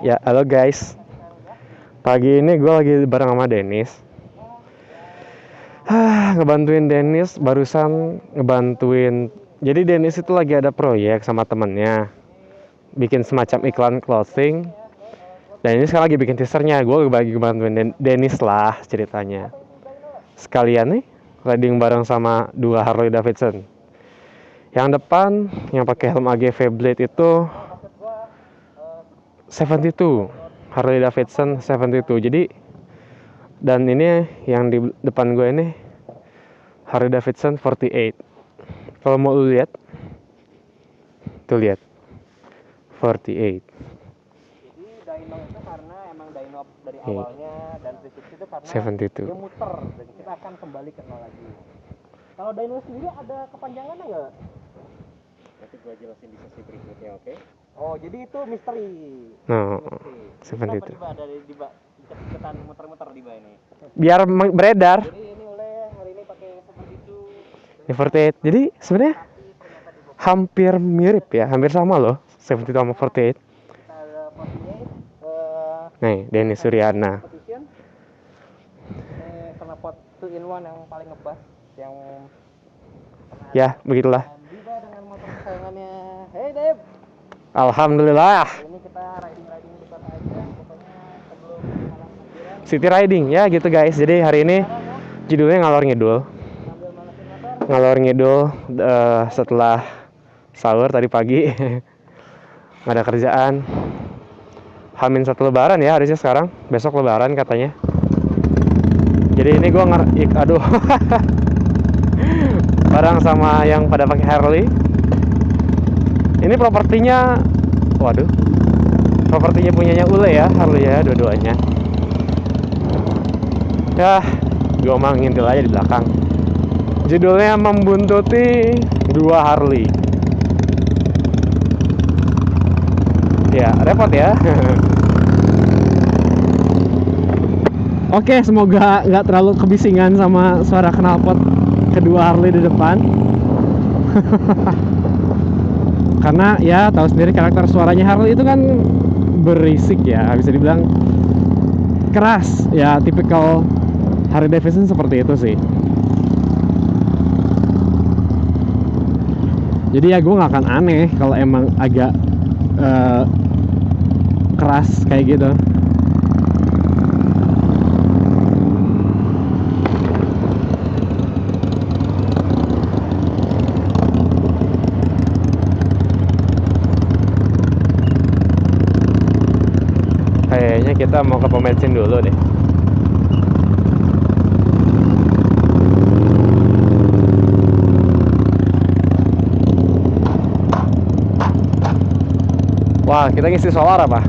Ya, halo guys. Pagi ini gue lagi bareng sama Dennis. Ngebantuin Dennis, barusan ngebantuin. Jadi Dennis itu lagi ada proyek sama temennya, bikin semacam iklan clothing. Dan ini sekarang lagi bikin teasernya. Gue lagi ngebantuin Dennis lah ceritanya. Sekalian nih, riding bareng sama dua Harley Davidson. Yang depan, yang pakai helm AGV Blade itu 72, Harley Davidson 72. Jadi dan ini yang di depan gue ini Harley Davidson 48. Kalau mau lu lihat, tuh lihat 48. Jadi dyno itu karena emang dyno dari awalnya dan resist itu karena 72. dia muter dan kita akan kembali ke nol lagi. Kalau dyno sendiri ada kepanjangannya nggak? Nanti gue jelasin di sesi berikutnya, oke? Oh, jadi itu misteri. No, Kenapa 72. Diba ada ikutan muter-muter Diba ini? Biar beredar. Jadi ini oleh hari ini pakai seperti itu. Ini 48. Jadi sebenarnya hampir mirip ya, hampir sama loh 72 sama 48. Kita ada 48. Nih, Denny Suryana. Competition. Karena pot 2 in 1 yang paling ngebas yang Ya, begitulah. Diba dengan motor kesayangannya. Hey Deb. Alhamdulillah. Ini kita riding dekat aja pokoknya sebelum malam takbiran. City riding ya gitu guys. Jadi hari ini judulnya ngalor ngidul. Sambil manasin motor. Ngalor ngidul setelah sahur tadi pagi. Nggak ada kerjaan. Hamin 1 lebaran ya harusnya sekarang. Besok lebaran katanya. Jadi ini gue aduh. Bareng sama yang pada pakai Harley. Ini propertinya, waduh, propertinya punyanya Ule ya, Harley ya, dua-duanya. Ya, gue mah ngintil aja di belakang. Judulnya membuntuti dua Harley. Ya, repot ya. Oke, semoga nggak terlalu kebisingan sama suara knalpot kedua Harley di depan. Karena ya tahu sendiri karakter suaranya Harley itu kan berisik ya, bisa dibilang keras ya, tipikal Harley Davidson seperti itu sih. Jadi ya gue nggak akan aneh kalau emang agak keras kayak gitu. Kayaknya kita mau ke pom bensin dulu deh. Wah, kita ngisi solar apa?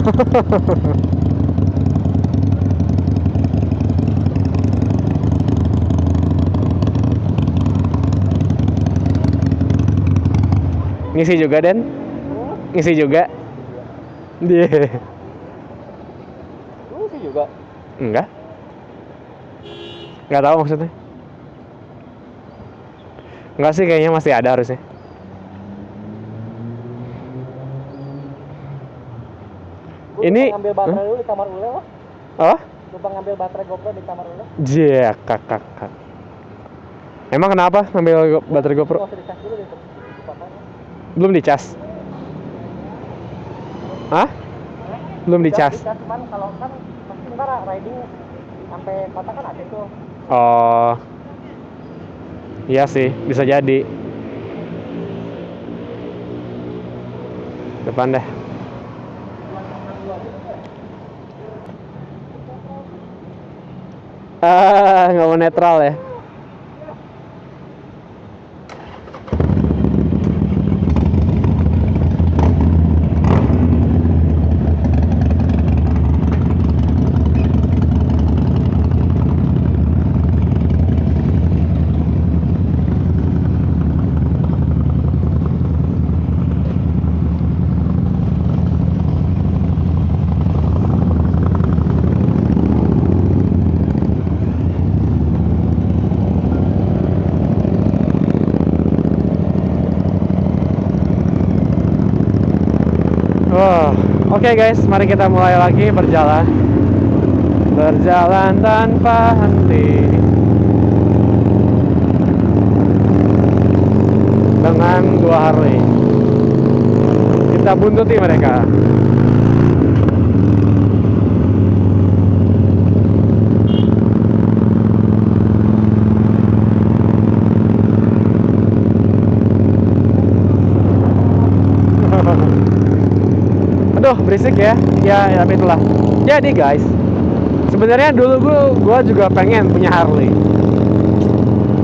Ngisi juga, Den? Ngisi juga? Dia. Lu sih juga. Enggak. Enggak tahu maksudnya. Enggak sih, kayaknya masih ada harusnya. Ini ngambil baterai dulu di kamar Ule lah. oh? Lupa ngambil baterai GoPro di kamar Ule. Jia, kakak. Emang kenapa ngambil baterai GoPro? Nggak usah dicas dulu di papanya. Belum dicas. Hah? Belum dicas. Dicas, cuman kalau kan pasti ntar riding sampai kota kan ada tuh. Oh. Iya sih, bisa jadi. Depan deh. Nggak mau netral ya. Oke guys, mari kita mulai lagi berjalan. Berjalan tanpa henti. Dengan dua Harley. Kita buntuti mereka. Aduh, berisik ya. Ya, tapi itulah. Jadi guys, sebenarnya dulu gue juga pengen punya Harley.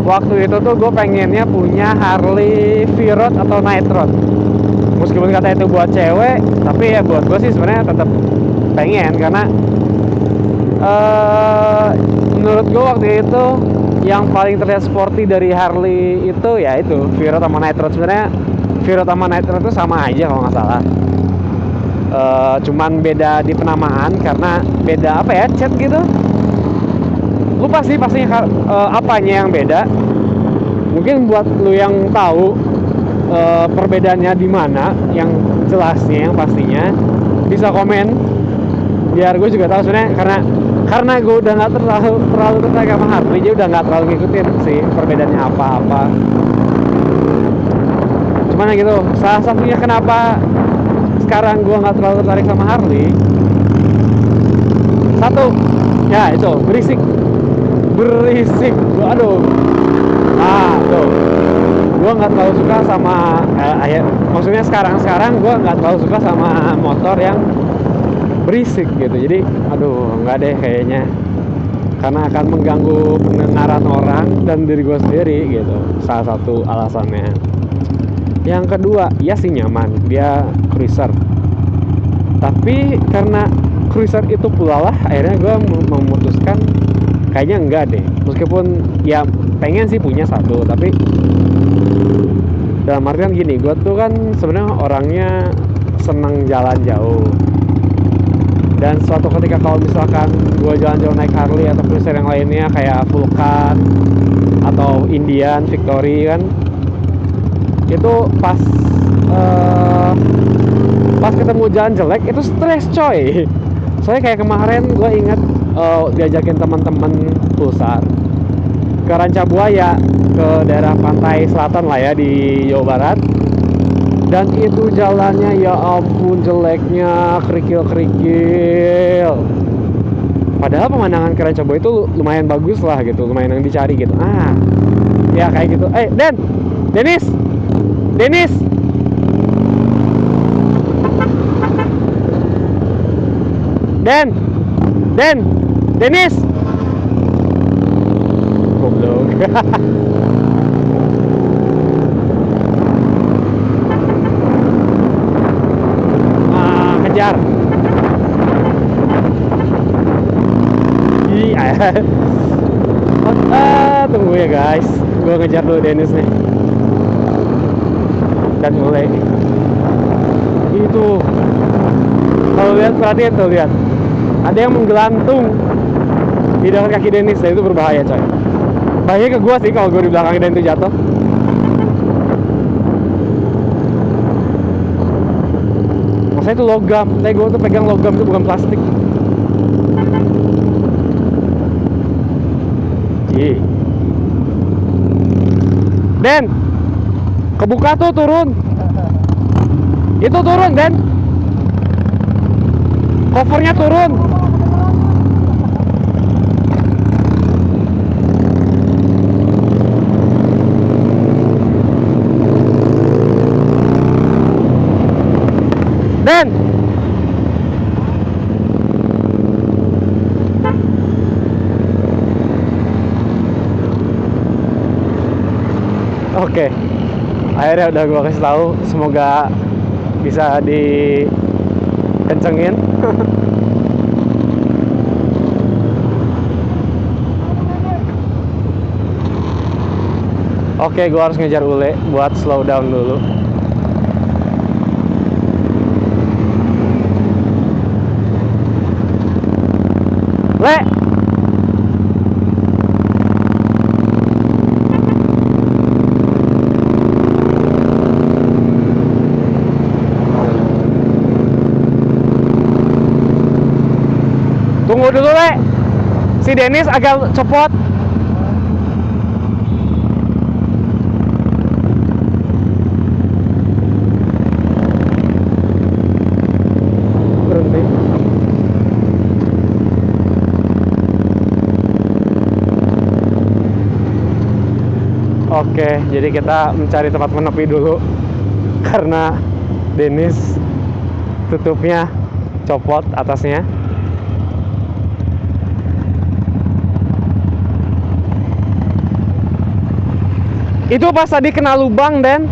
Waktu itu tuh gue pengennya punya Harley V-Road atau Night Road. Meskipun kata itu buat cewek, tapi ya buat gue sih sebenarnya tetap pengen karena menurut gue waktu itu yang paling terlihat sporty dari Harley itu ya itu V-Road sama Night Road. Sebenarnya V-Road sama Night Road itu sama aja kalau nggak salah. Cuman beda di penamaan karena beda apa ya, cat gitu. Lupa sih pastinya apanya yang beda. Mungkin buat lu yang tahu perbedaannya di mana, yang jelasnya, yang pastinya bisa komen biar gue juga tahu sebenarnya, karena gue udah nggak terlalu tertarik sama Harley, jadi udah nggak terlalu ngikutin sih perbedaannya apa. Cuman ya gitu, salah satunya kenapa sekarang gue nggak terlalu tertarik sama Harley, satu ya itu berisik. Aduh, tuh gue nggak terlalu suka sama maksudnya sekarang gue nggak terlalu suka sama motor yang berisik gitu. Jadi aduh, nggak deh kayaknya, karena akan mengganggu pendengaran orang dan diri gue sendiri gitu, salah satu alasannya. Yang kedua, ya sih nyaman, dia cruiser. Tapi karena cruiser itu pula lah, akhirnya gue memutuskan kayaknya enggak deh. Meskipun ya pengen sih punya satu, tapi dalam artian gini, gue tuh kan sebenarnya orangnya seneng jalan jauh. Dan suatu ketika kalau misalkan gue jalan jauh naik Harley atau cruiser yang lainnya kayak Vulcan atau Indian, Victory kan, itu pas ketemu jalan jelek itu stres coy. Soalnya kayak kemarin gue inget diajakin teman-teman Pulsar ke Rancabuaya, ke daerah pantai selatan lah ya di Jawa Barat, dan itu jalannya ya ampun jeleknya, kerikil. Padahal pemandangan ke Rancabuaya itu lumayan bagus lah gitu, lumayan yang dicari gitu. Ya kayak gitu. Dennis Dennis goblok. Kejar. Tunggu ya guys, gue ngejar dulu Dennis nih. Dan mulai itu, kalau lihat, perhatiin tuh, lihat ada yang menggelantung di dekat kaki Dennis. Itu berbahaya coy. Bahaya ke gua sih kalau gua di belakang dan itu jatuh. Maksudnya itu logam, tapi gua tuh pegang logam, itu bukan plastik. Den, kebuka tuh, turun. Itu turun, Den. Covernya turun. Den. Oke. Akhirnya udah gua kasih tahu, semoga bisa dikencengin. Oke, gua harus ngejar Ule buat slow down dulu. Le. Tunggu dulu, Le. Si Dennis agak copot. Berhenti. Oke, jadi kita mencari tempat menepi dulu karena Dennis tutupnya copot atasnya. Itu pas tadi kena lubang, Den.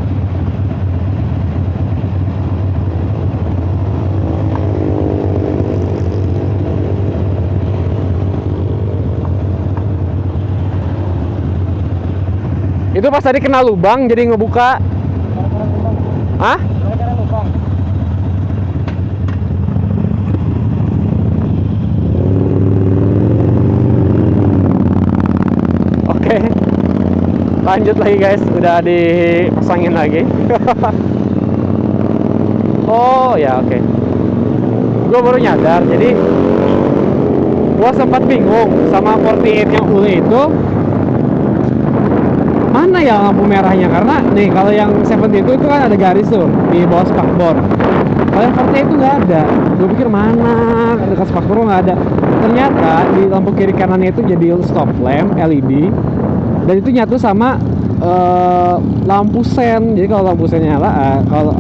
Itu pas tadi kena lubang jadi ngebuka. Hah? Gara-gara lubang. Oke. Lanjut lagi guys, udah dipasangin lagi. Oh ya, oke. Gue baru nyadar, jadi gue sempat bingung sama 48 yang ule itu mana ya lampu merahnya, karena nih kalau yang 70 itu kan ada garis tuh di bawah spakbor. Kalau yang 48 itu nggak ada. Gue pikir mana dekat spakbor nggak ada. Ternyata di lampu kiri kanannya itu jadi stop lamp LED. Dan itu nyatu sama lampu sen. Jadi kalau lampu sen nyala, kalau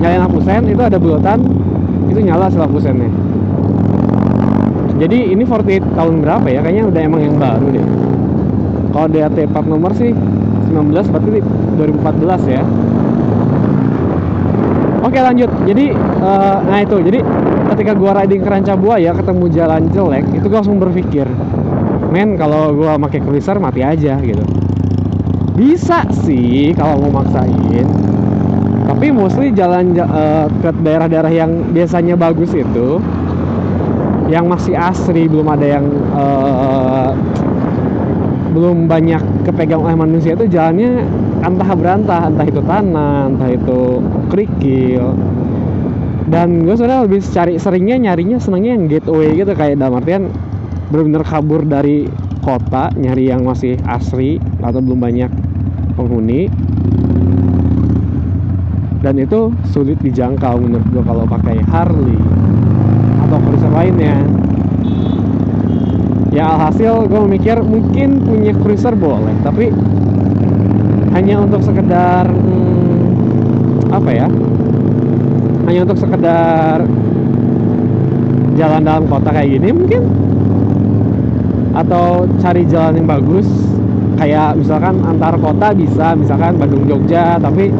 nyalain lampu sen itu ada bulatan, itu nyala si lampu sennya. Jadi ini 48 tahun berapa ya? Kayaknya udah emang yang baru deh. Kalau DAT 4 nomor sih 19, berarti 2014 ya. Oke, lanjut. Jadi nah itu, jadi ketika gua riding ke Rancabuaya ketemu jalan jelek, itu gua langsung berpikir, men, kalau gua pakai cruiser mati aja gitu. Bisa sih kalau mau maksain, tapi mostly jalan ke daerah-daerah yang biasanya bagus itu, yang masih asri, belum ada yang belum banyak kepegang oleh manusia, itu jalannya antah berantah, entah itu tanah, entah itu kerikil. Dan gue sebenarnya lebih nyarinya senangnya yang gateway gitu, kayak dalam artian benar-benar kabur dari kota, nyari yang masih asri atau belum banyak penghuni, dan itu sulit dijangkau menurut gue kalau pakai Harley atau cruiser lainnya. Ya alhasil gue mikir mungkin punya cruiser boleh, tapi hanya untuk sekedar apa ya, hanya untuk sekedar jalan dalam kota kayak gini mungkin, atau cari jalan yang bagus kayak misalkan antar kota bisa, misalkan Bandung Jogja, tapi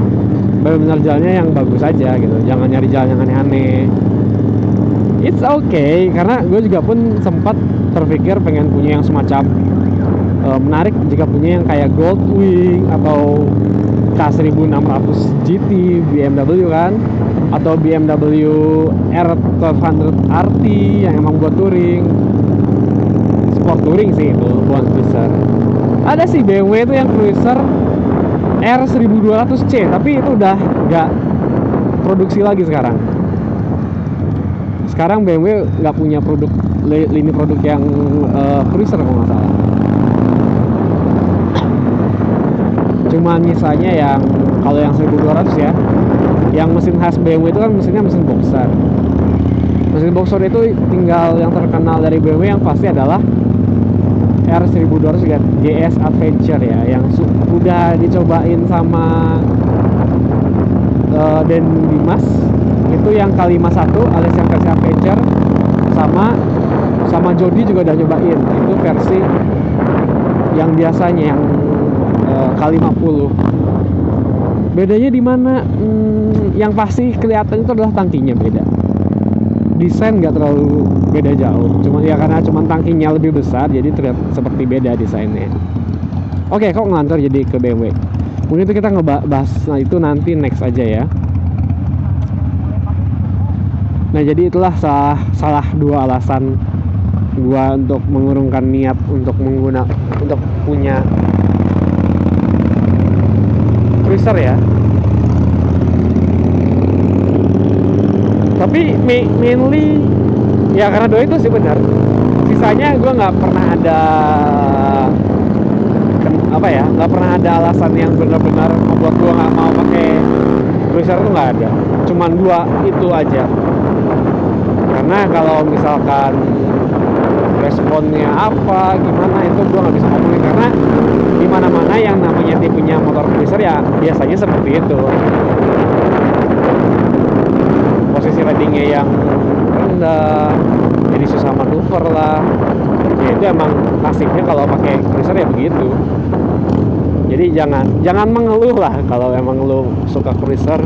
benar-benar jalannya yang bagus aja gitu, jangan nyari jalan yang aneh-aneh. It's okay, karena gue juga pun sempat terpikir pengen punya yang semacam menarik jika punya yang kayak Goldwing atau K1600 GT BMW kan, atau BMW R1200 RT yang emang buat touring, sport touring sih itu, bukan cruiser. Ada sih BMW itu yang cruiser R1200C, tapi itu udah nggak produksi lagi sekarang. Sekarang BMW nggak punya lini produk yang cruiser kalau nggak salah. Cuma misalnya yang kalau yang 1200 ya, yang mesin khas BMW itu kan mesinnya mesin boxer. Mesin boxer itu tinggal yang terkenal dari BMW yang pasti adalah R1200 GS Adventure ya, yang udah dicobain sama Den Dimas. Itu yang K51 alias yang versi Adventure, sama Jody juga udah nyobain. Itu versi yang biasanya yang K50. Bedanya di mana? Yang pasti kelihatan itu adalah tangkinya beda. Desain nggak terlalu beda jauh, cuma ya karena cuma tangkinya lebih besar jadi terlihat seperti beda desainnya. Oke, kok ngelantur jadi ke BMW. Mungkin itu kita ngebahas, nah itu nanti next aja ya. Nah jadi itulah salah dua alasan gua untuk mengurungkan niat untuk punya cruiser ya. Tapi mainly ya karena dua itu sih benar. sisanya gue nggak pernah ada nggak pernah ada alasan yang benar-benar membuat gue nggak mau pakai cruiser tuh nggak ada, cuman dua itu aja. Karena kalau misalkan responnya apa gimana itu gue nggak bisa ngomongin, karena di mana-mana yang namanya tipenya motor cruiser ya biasanya seperti itu, posisi ridingnya yang rendah, jadi susah manuver lah. Ya itu emang nasibnya kalau pakai cruiser ya begitu. Jadi jangan mengeluh lah kalau emang lu suka cruiser,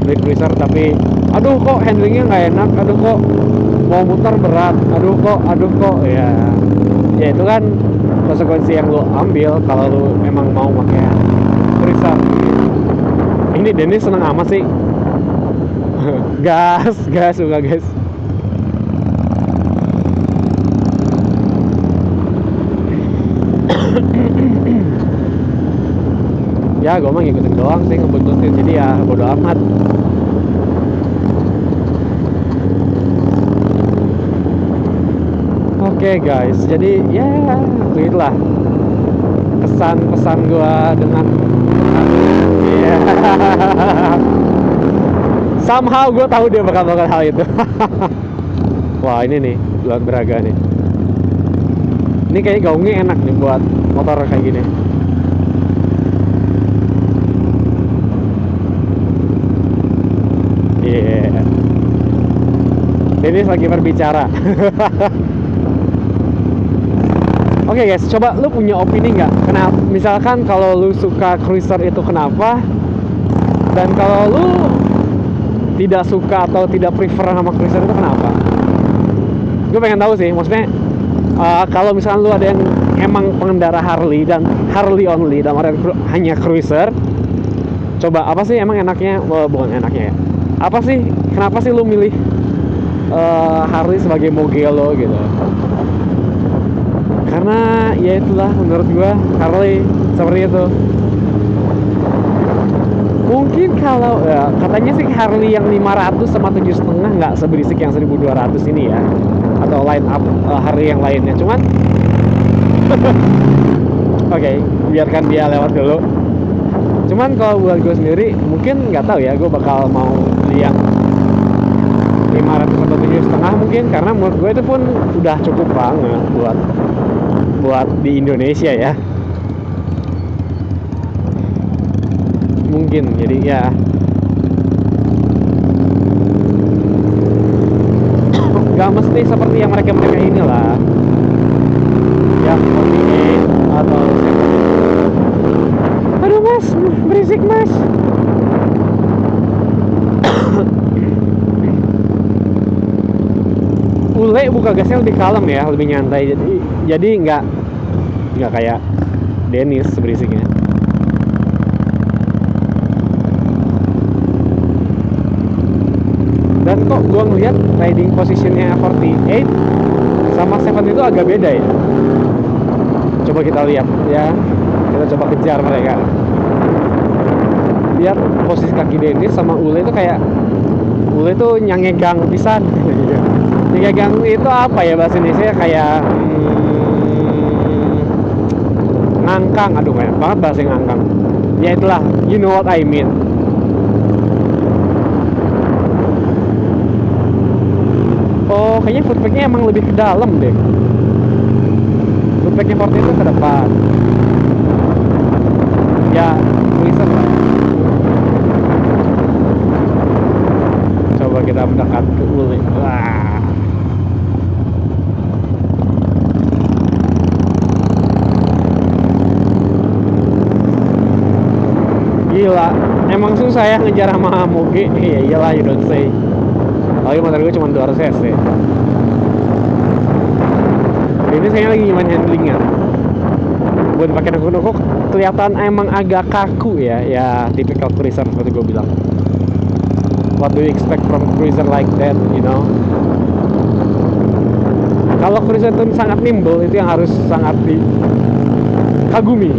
beli cruiser tapi aduh kok handlingnya nggak enak, aduh kok mau muter berat, aduh kok ya itu kan konsekuensi yang lu ambil kalau lu emang mau pakai cruiser. Ini Dennis seneng amat sih. gas suka guys. Ya gue mah ngikutin doang sih, ngebuntutin, jadi ya bodo amat. Oke guys, jadi ya begitulah kesan pesan gue dengan somehow gue tahu dia bakal hal itu. Wah ini nih Bulan Braga nih, ini kayak gaungnya enak nih buat motor kayak gini. Ini lagi berbicara. Oke guys, coba lu punya opini nggak? Kenapa? Misalkan kalau lu suka cruiser itu kenapa? Dan kalau lu tidak suka atau tidak prefer sama cruiser itu kenapa? Gue pengen tahu sih. Maksudnya kalau misalkan lu ada yang emang pengendara Harley dan Harley only, dan hanya cruiser, coba apa sih emang enaknya? Bukan enaknya ya. Apa sih? Kenapa sih lu milih Harley sebagai Mugello gitu? Karena ya itulah menurut gua Harley seperti itu. Mungkin kalau ya, katanya sih Harley yang 500 sama 7,5 nggak seberisik yang 1200 ini ya, atau line up Harley yang lainnya. Cuman oke, biarkan dia lewat dulu. Cuman kalau buat gue sendiri mungkin nggak tahu ya, gue bakal mau beli yang 500 atau 7,5 mungkin, karena menurut gue itu pun udah cukup banget buat di Indonesia ya. Mungkin jadi ya nggak mesti seperti yang mereka inilah yang 48 atau aduh mas, berisik mas. Ule buka gasnya lebih kalem ya, lebih nyantai, jadi nggak kayak Dennis berisiknya. Dan kok gua ngeliat riding positionnya 48 sama 7 itu agak beda ya. Coba kita lihat ya, kita coba kejar mereka. Lihat posisi kaki Dennis sama Ule itu kayak Ule itu nyangegang pisan. Nyangegang itu apa ya bahasa Indonesia, kayak ngangkang. Aduh banyak banget bahasa ngangkang. Ya itulah, you know what I mean. Oh, kayaknya footpacknya emang lebih ke dalam deh. Footpacknya 40 itu ke depan. Ya, cruiser lah. Coba kita mendekat ke Uli. Wah. Gila, emang susah ya ngejar sama Mugi. Iya, iyalah, you don't say. Lagi motor gue cuma 200 cc. Ini saya lagi main handlingnya. Buat pakai nukuk-nukuk kelihatan emang agak kaku ya. Ya typical cruiser seperti gue bilang. What do you expect from cruiser like that, you know? Kalau cruiser itu sangat nimble, itu yang harus sangat dikagumi.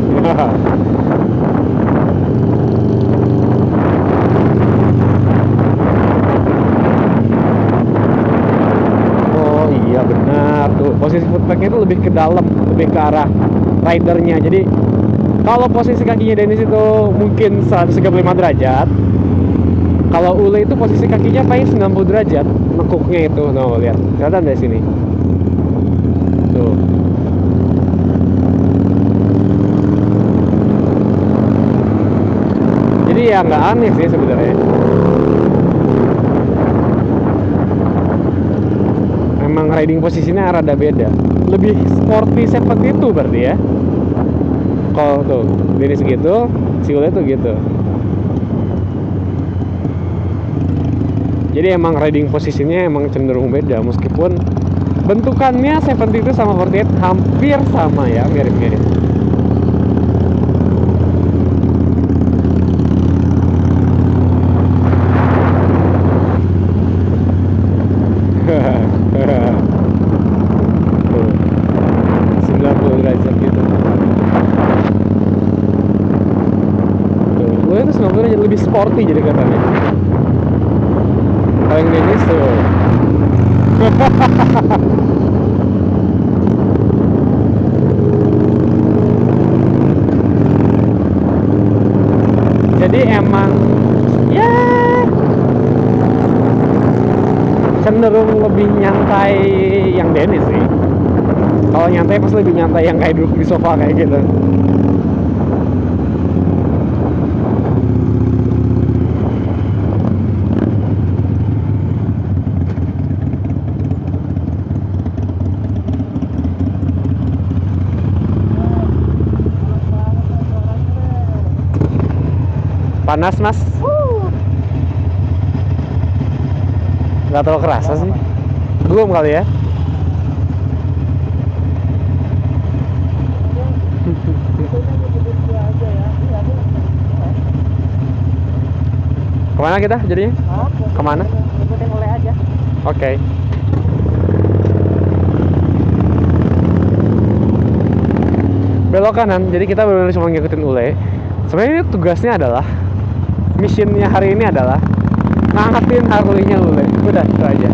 Iya benar tuh, Posisi footpacknya itu lebih ke dalam, lebih ke arah ridernya. Jadi kalau posisi kakinya Dennis itu mungkin 135 derajat, kalau Ule itu posisi kakinya paling 90 derajat, nekuknya itu. Nah, lihat, kelihatan dari sini. Tuh. Jadi ya nggak aneh sih sebenarnya. Memang riding posisinya rada beda. Lebih sporty seperti itu berarti ya. Kalau tuh Dennis gitu, si Ule tuh gitu. Jadi emang riding posisinya emang cenderung beda, meskipun bentukannya 72 sama 48 hampir sama ya, mirip-mirip. Tuh, 90 derajat gitu. Tuh, gue itu 90 derajat lebih sporty jadi katanya. Kalau yang Dennis tuh jadi emang ya cenderung lebih nyantai yang Dennis sih. Kalau nyantai pas lebih nyantai yang kayak duduk di sofa kayak gitu. Panas mas? Nggak terlalu kerasa sih. Belum kali ya. Kemana kita jadinya? Kemana? Ikutin Ule aja. Oke. Belok kanan, jadi kita benar-benar cuma ngikutin Ule. Sebenarnya tugasnya adalah, missionnya hari ini adalah ngangkatin Harley-nya Ule. Udah, itu aja.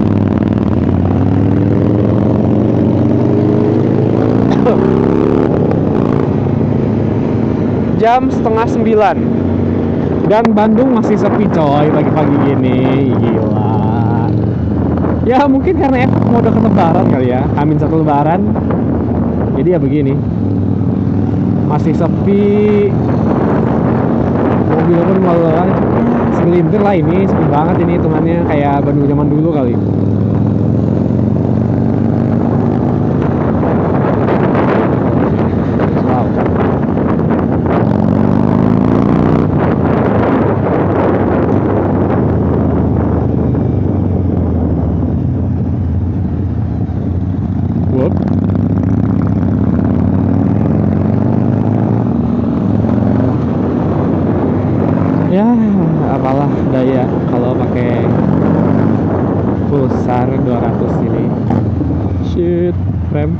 Jam 8:30 dan Bandung masih sepi coy pagi-pagi gini, gila. Ya mungkin karena efek mode ke lebaran kali ya, Amin 1 lebaran. Jadi ya begini, masih sepi. Mobil pun malu orang segelintir lah, ini sepi banget ini hitungannya, kayak Bandung zaman dulu kali. Wow. Whoop. Ya apalah daya kalau pakai pulsar 200 ini. Shit, rem.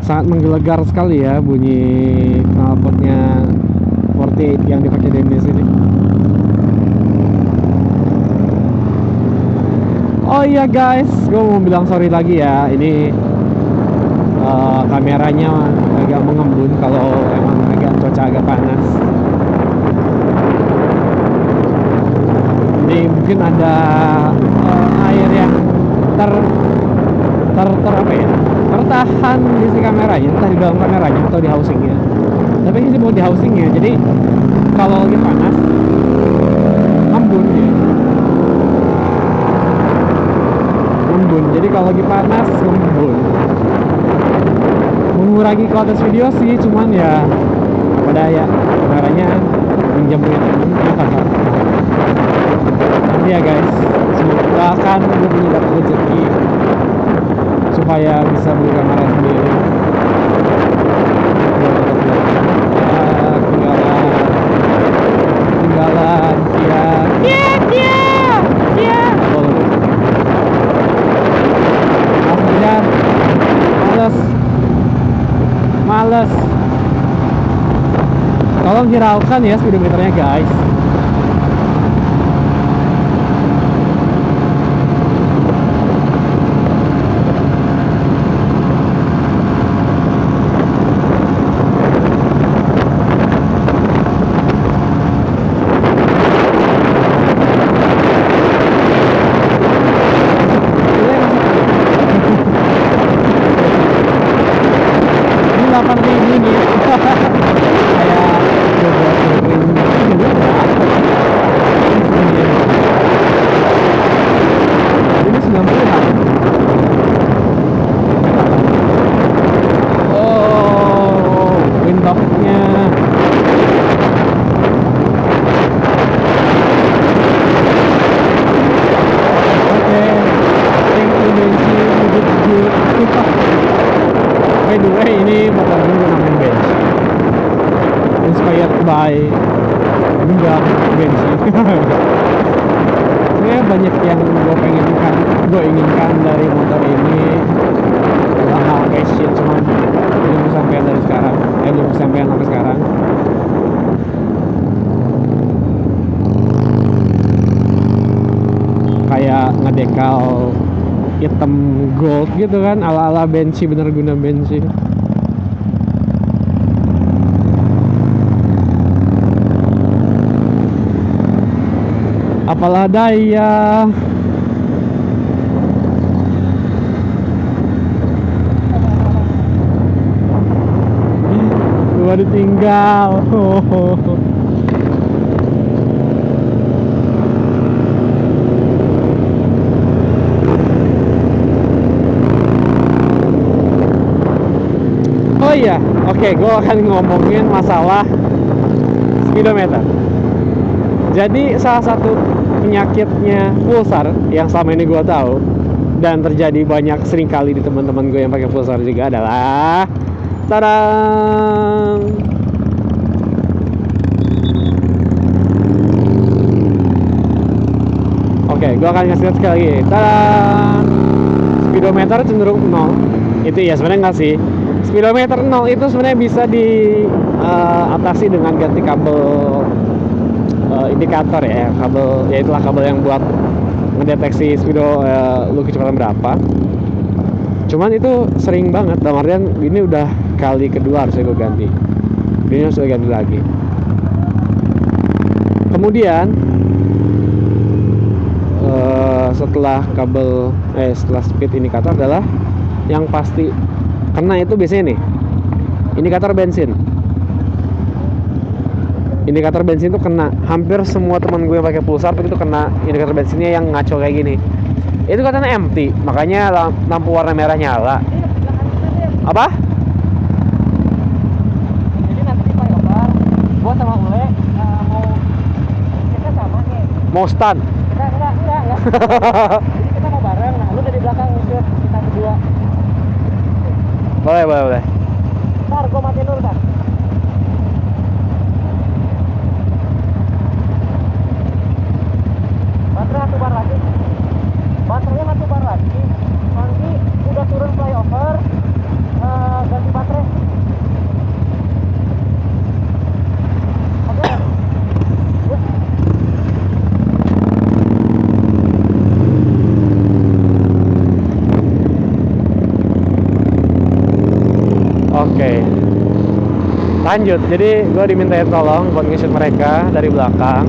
Sangat menggelegar sekali ya bunyi knalpotnya 48 yang dipakai Dennis ini. Oh iya guys, gue mau bilang sorry lagi ya. Ini kameranya agak mengembun kalau emang cuaca agak panas. Jadi mungkin ada air yang apa ya, tertahan di si kameranya, entah di dalam kameranya atau di housingnya. Tapi ini sih mau di housingnya, jadi kalau lagi panas ngembun ya. Ngembun, jadi kalau lagi panas ngembun. Mengurangi kualitas video sih, cuman ya pada ya kameranya pinjam punya temen. Nanti ya guys, semoga akan gue dapat rezeki supaya bisa beli kamera sendiri. Tinggalan males. Tolong hiraukan ya speedometernya guys. by gudang bensin. Sebenarnya banyak yang gue inginkan dari motor ini, hal passion, cuman belum kesampaian dari sekarang, belum kesampaian sampai sekarang. Kayak ngedekal hitam gold gitu kan, ala-ala bensin, bener guna bensin. Apalah daya, gua ditinggal. Oh iya, oke, gue akan ngomongin masalah speedometer. Jadi salah satu penyakitnya pulsar yang selama ini gue tahu dan terjadi banyak sering kali di teman-teman gue yang pakai pulsar juga adalah tarang. Oke, gue akan ngasih lihat sekali lagi. Tarang. Speedometer cenderung 0. Itu ya sebenarnya nggak sih. Speedometer 0 itu sebenarnya bisa diatasi dengan ganti kabel indikator ya, kabel, ya itulah kabel yang buat ngedeteksi speedo lu kecepatan berapa. Cuman itu sering banget, dalam artian ini udah kali kedua harusnya gue ganti, ini harus gue ganti lagi. Kemudian setelah setelah speed indikator adalah yang pasti kena itu biasanya nih indikator bensin. Indikator bensin tuh kena, hampir semua teman gue yang pakai pulsar itu kena indikator bensinnya yang ngaco kayak gini. Itu katanya empty, makanya lampu warna merah nyala. Apa? Jadi nanti di flyover gua sama Ule mau kita sama nih. Mau stand? Enggak. Jadi kita mau bareng. Nah, lu dari belakang ngusir kita berdua. Boleh. Ntar gua matiin dulu kan. Baterainya satu bar lagi. Nanti udah turun flyover, ganti baterai. Oke. Oke. Lanjut. Jadi gue dimintain tolong buat nge-shoot mereka dari belakang.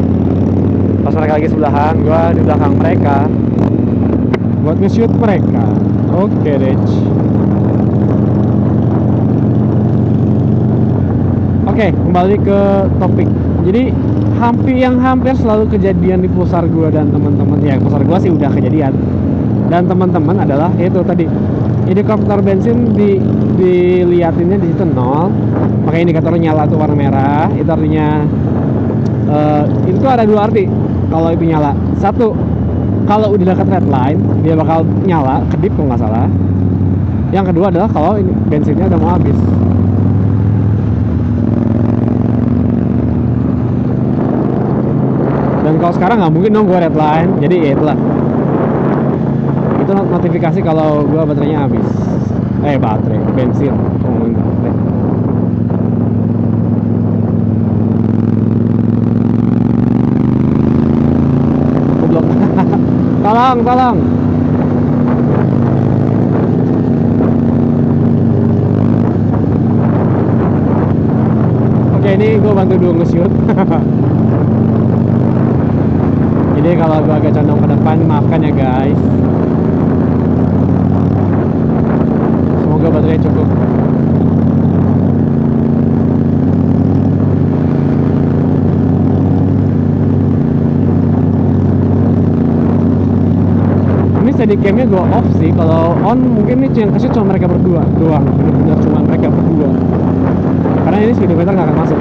Pas mereka lagi sebelahan, gue di belakang mereka buat nge-shoot mereka. Oke, Rich. Oke, kembali ke topik. Jadi hampir selalu kejadian di pulsar gue dan teman-teman. Ya, pulsar gue sih udah kejadian. Dan teman-teman adalah itu tadi. Indikator bensin diliatinnya di situ 0. Makanya indikator nyala tuh warna merah. Itu artinya itu ada dua arti kalau itu nyala. Satu, kalau udah dekat red line dia bakal nyala kedip kalau nggak salah. Yang kedua adalah kalau ini bensinnya udah mau habis. Dan kalau sekarang nggak mungkin dong gue red line, jadi ya itulah. Itu notifikasi kalau gue baterainya habis. Baterai bensin, ngomongin baterai. Tolong. Oke, ini gue bantu dulu nge-shoot. Jadi kalau gue agak condong ke depan, maafkan ya guys. Semoga baterainya cukup. Steadicamnya gue off sih. Kalau on mungkin ini yang keshoot cuma mereka berdua doang, bener-bener cuma mereka berdua, karena ini speedometer nggak akan masuk.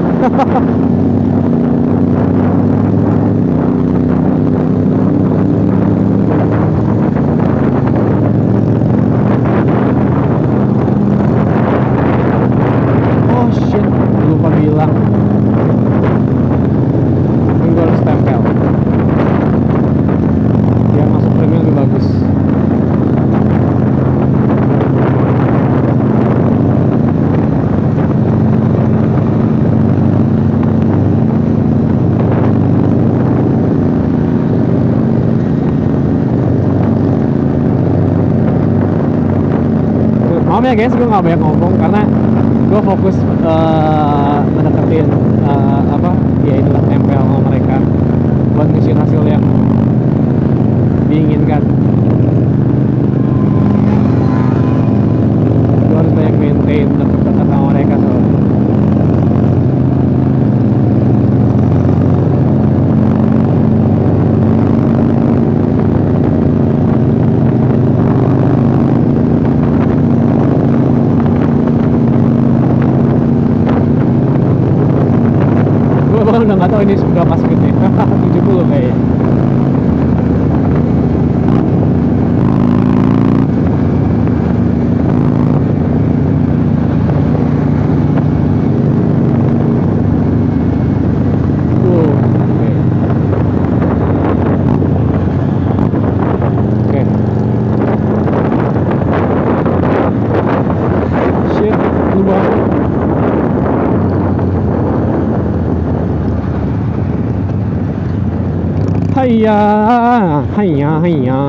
Oh shit, lupa bilang Maaf ya guys, gue nggak banyak ngomong karena gue fokus mendeketin apa ya itulah nempel sama mereka buat ngisiin hasil yang diinginkan. Gue harus banyak maintain dekat-dekat sama mereka soalnya. Udah nggak tahu ini berapa speednya. 70 kayaknya. Oke. Shit, lubang. Hayya, hayya, hayya.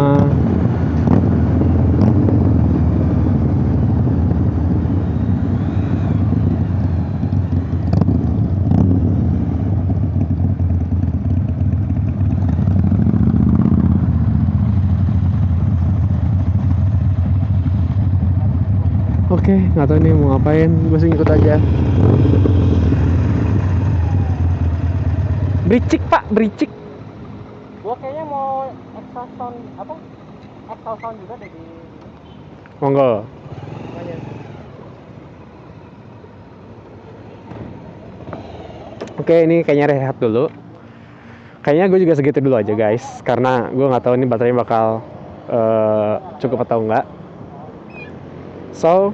Oke, nggak tahu nih mau ngapain, gue sih ngikut aja. Bericik pak, bericik. Gua kayaknya mau exhaust sound apa? Exhaust sound juga deh di Monggo. namanya. Oke, ini kayaknya rehat dulu. Kayaknya gue juga segitu dulu aja guys, karena gue nggak tahu ini baterainya bakal cukup atau enggak. So,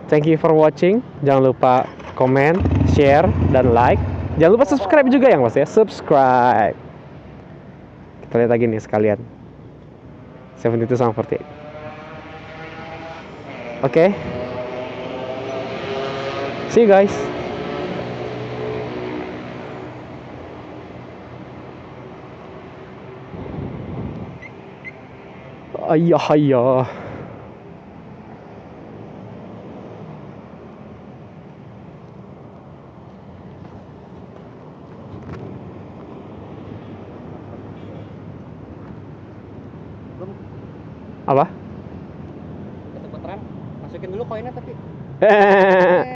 thank you for watching. Jangan lupa comment, share, dan like. Jangan lupa subscribe juga yang mas ya, subscribe. Kita lihat lagi nih sekalian 72 sama 48. Oke. See you guys. Ayah, ayah. Belum Apa? ketemu rem. Masukin dulu koinnya tapi.